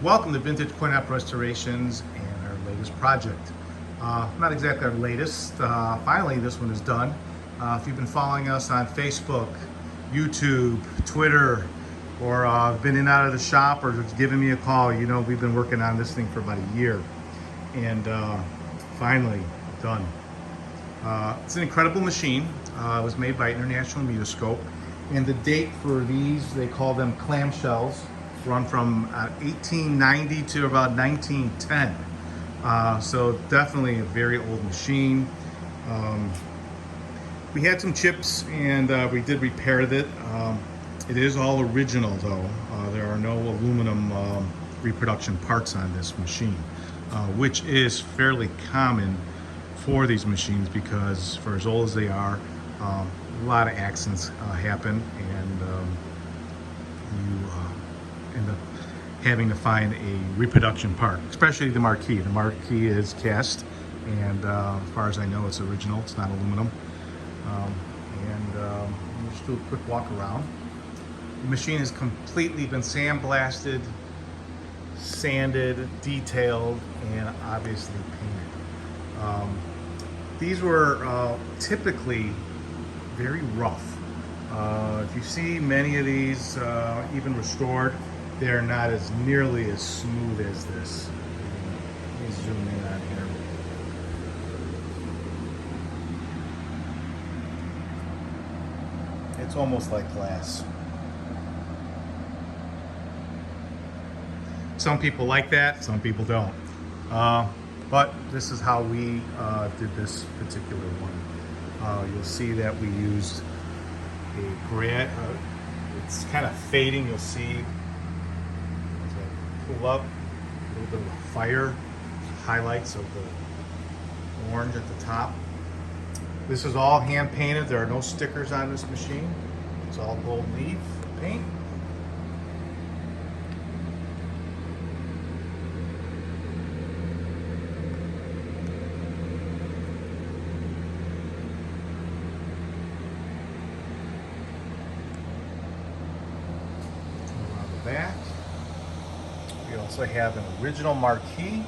Welcome to Vintage Coin-Op Restorations and our latest project. Not exactly our latest, finally this one is done. If you've been following us on Facebook, YouTube, Twitter, or been in and out of the shop or just giving me a call, you know we've been working on this thing for about a year. And finally done. It's an incredible machine. It was made by International Mutoscope. And the date for these, they call them clamshells, run from 1890 to about 1910. So definitely a very old machine. We had some chips and we did repair it. It is all original though. There are no aluminum reproduction parts on this machine, which is fairly common for these machines because for as old as they are, a lot of accidents happen, and you end up having to find a reproduction part, especially the marquee. The marquee is cast, and as far as I know, it's original. It's not aluminum. We'll just do a quick walk around. The machine has completely been sandblasted, sanded, detailed, and obviously painted. These were typically very rough. If you see many of these, even restored, they're not as nearly as smooth as this. Let me zoom in on here. It's almost like glass. Some people like that, some people don't. But this is how we did this particular one. You'll see that we used a gray, it's kind of fading, you'll see as I pull up, a little bit of a fire, highlights of the orange at the top. This is all hand painted, there are no stickers on this machine. It's all gold leaf paint. Back. We also have an original marquee,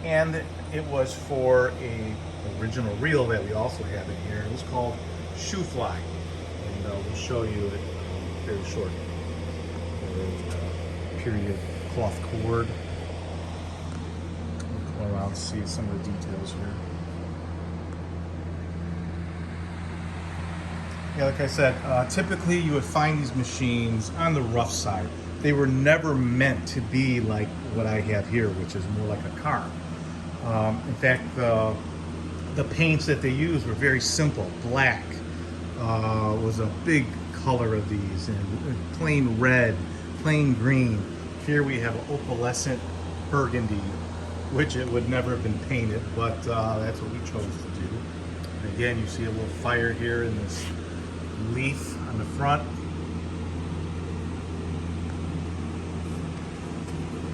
and it was for a original reel that we also have in here. It was called Shoe Fly, and we'll show you it very shortly. There's a period cloth cord. We'll go around and see some of the details here. Yeah, like I said, typically you would find these machines on the rough side. They were never meant to be like what I have here, which is more like a car. In fact, the paints that they used were very simple. Black was a big color of these, and plain red, plain green. Here we have opalescent burgundy, which it would never have been painted, but that's what we chose to do. And again, you see a little fire here in this leaf on the front.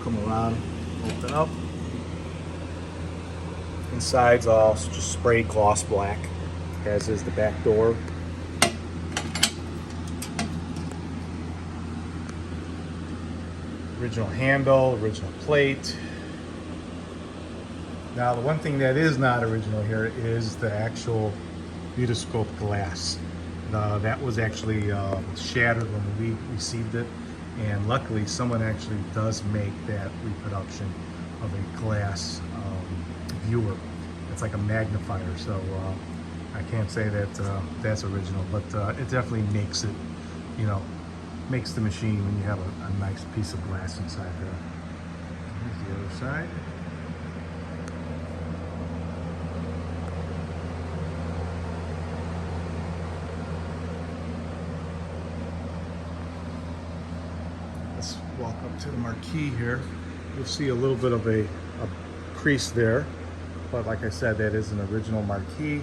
Come around, open up. Inside's all just spray gloss black, as is the back door. Original handle, original plate. Now the one thing that is not original here is the actual Mutoscope glass. That was actually shattered when we received it, and luckily someone actually does make that reproduction of a glass viewer. It's like a magnifier, so I can't say that that's original, but it definitely makes it, you know, makes the machine when you have a nice piece of glass inside there. Here's the other side. Let's walk up to the marquee here. You'll see a little bit of a crease there, but like I said, that is an original marquee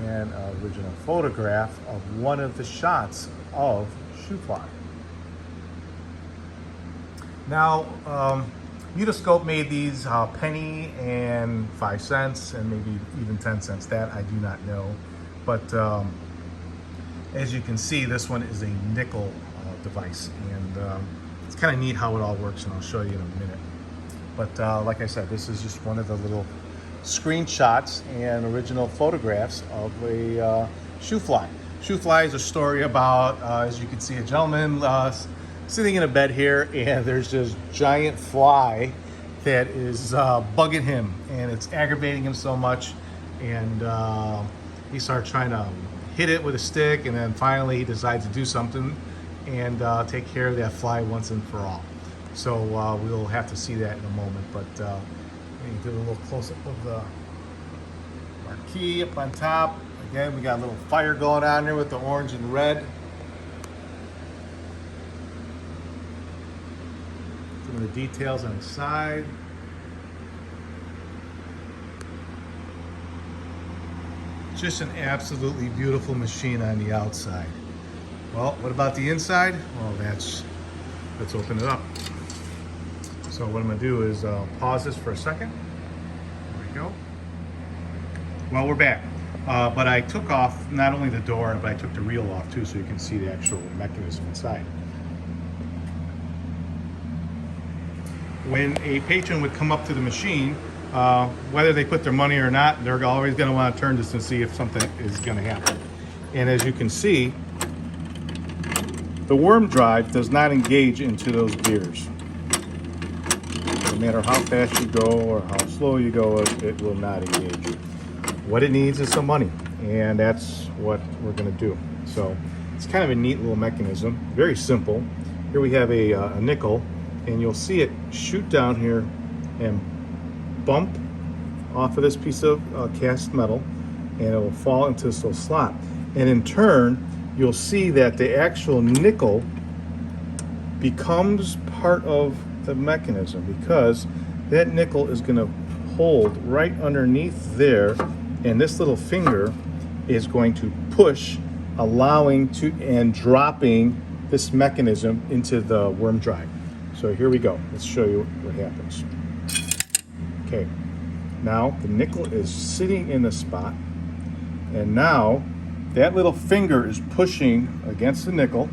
and an original photograph of one of the shots of Shoe Fly. Now, Mutoscope made these penny and 5 cents and maybe even 10 cents. That I do not know, but as you can see, this one is a nickel device, and it's kind of neat how it all works, and I'll show you in a minute. But like I said, this is just one of the little screenshots and original photographs of a shoe fly. Shoe fly is a story about, as you can see, a gentleman sitting in a bed here, and there's this giant fly that is bugging him, and it's aggravating him so much, and he starts trying to hit it with a stick, and then finally he decides to do something and take care of that fly once and for all. So we'll have to see that in a moment, but let me do a little close-up of the marquee up on top. Again, we got a little fire going on there with the orange and red. Some of the details on the side. Just an absolutely beautiful machine on the outside. Well, what about the inside? Well, let's open it up. So what I'm gonna do is pause this for a second. There we go. Well, we're back. But I took off not only the door, but I took the reel off too, so you can see the actual mechanism inside. When a patron would come up to the machine, whether they put their money or not, they're always going to want to turn this and see if something is going to happen. And as you can see, the worm drive does not engage into those gears. No matter how fast you go or how slow you go, it will not engage. What it needs is some money, and that's what we're going to do. So it's kind of a neat little mechanism, very simple. Here we have a nickel, and you'll see it shoot down here and bump off of this piece of cast metal, and it will fall into this little slot. And in turn, you'll see that the actual nickel becomes part of the mechanism, because that nickel is going to hold right underneath there, and this little finger is going to push, allowing to and dropping this mechanism into the worm drive. So here we go. Let's show you what happens. Okay, now the nickel is sitting in the spot, and now that little finger is pushing against the nickel,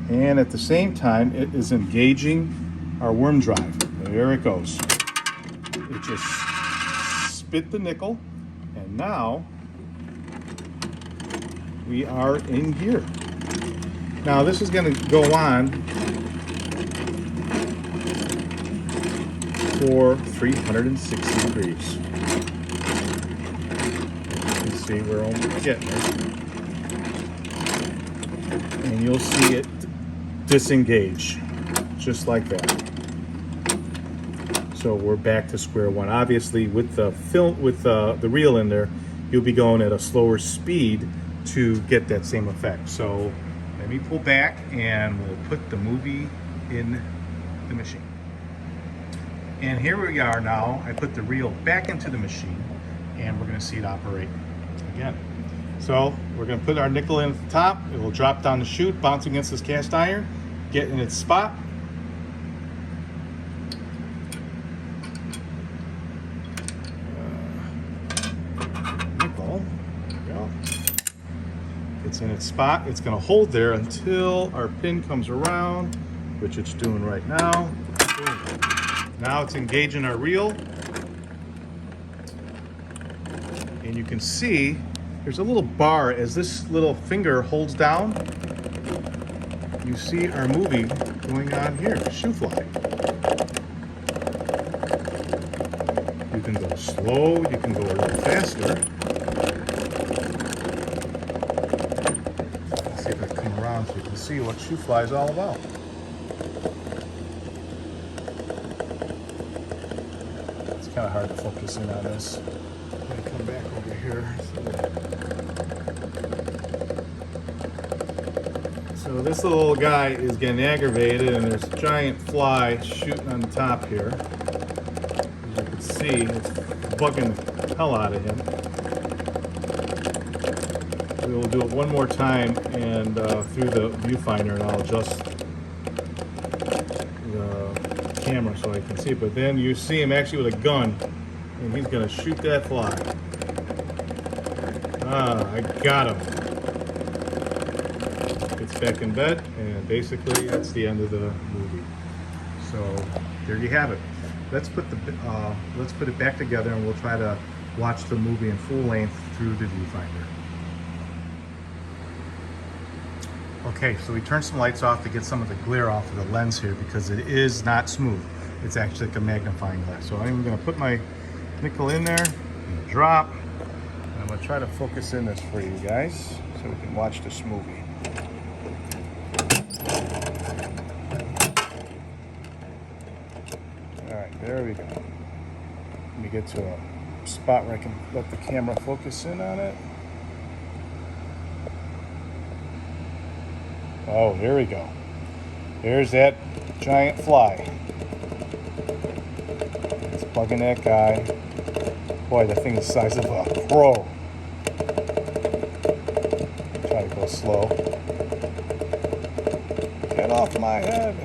and at the same time it is engaging our worm drive. There it goes. It just spit the nickel, and now we are in gear. Now this is going to go on for 360 degrees. You can see we're almost getting there. And you'll see it disengage, just like that. So we're back to square one. Obviously, with the film, with the reel in there, you'll be going at a slower speed to get that same effect. So let me pull back, and we'll put the movie in the machine. And here we are now. I put the reel back into the machine, and we're going to see it operate again. So we're going to put our nickel in at the top. It will drop down the chute, bounce against this cast iron, get in its spot. Nickel, there we go. It's in its spot. It's going to hold there until our pin comes around, which it's doing right now. Boom. Now it's engaging our reel, and you can see there's a little bar as this little finger holds down. You see our movie going on here, shoe fly. You can go slow, you can go a little faster. Let's see if I can come around so you can see what shoe fly is all about. Kind of hard to focus in on this. I'm going to come back over here. So this little guy is getting aggravated, and there's a giant fly shooting on the top here. As you can see, it's bugging the hell out of him. We will do it one more time and through the viewfinder, and I'll adjust the camera so I can see it. But then you see him actually with a gun, and he's going to shoot that fly. Ah, I got him. It's back in bed, and basically that's the end of the movie. So there you have it. Let's put it back together, and we'll try to watch the movie in full length through the viewfinder. Okay, so we turned some lights off to get some of the glare off of the lens here because it is not smooth. It's actually like a magnifying glass. So I'm going to put my nickel in there and drop. And I'm going to try to focus in this for you guys so we can watch this movie. All right, there we go. Let me get to a spot where I can let the camera focus in on it. Oh, here we go. Here's that giant fly. It's bugging that guy. Boy, that thing is the size of a crow. Try to go slow. Get off my head.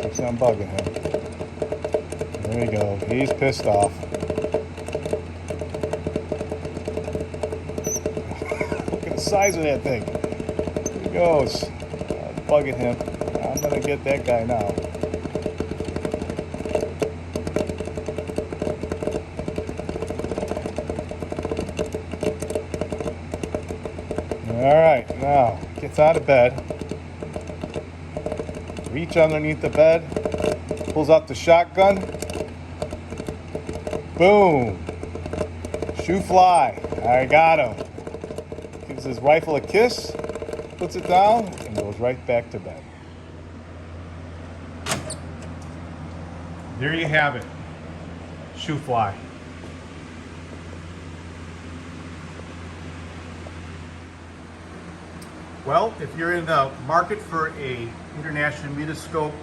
Keeps on bugging him. There we go. He's pissed off. Look at the size of that thing. There he goes. Bugging him. I'm going to get that guy now. All right. Now, gets out of bed. Reach underneath the bed. Pulls out the shotgun. Boom! Shoe fly. I got him. Gives his rifle a kiss, puts it down, and goes right back to bed. There you have it. Shoe fly. Well, if you're in the market for a international Mutoscope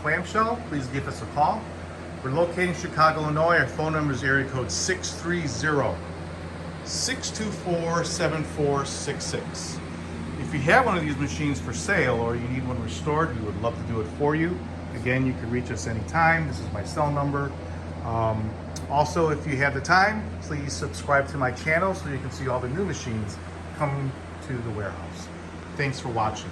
clamshell, please give us a call. We're located in Chicago, Illinois. Our phone number is area code 630-624-7466. If you have one of these machines for sale or you need one restored, we would love to do it for you. Again, you can reach us anytime. This is my cell number. Also, if you have the time, please subscribe to my channel so you can see all the new machines coming to the warehouse. Thanks for watching.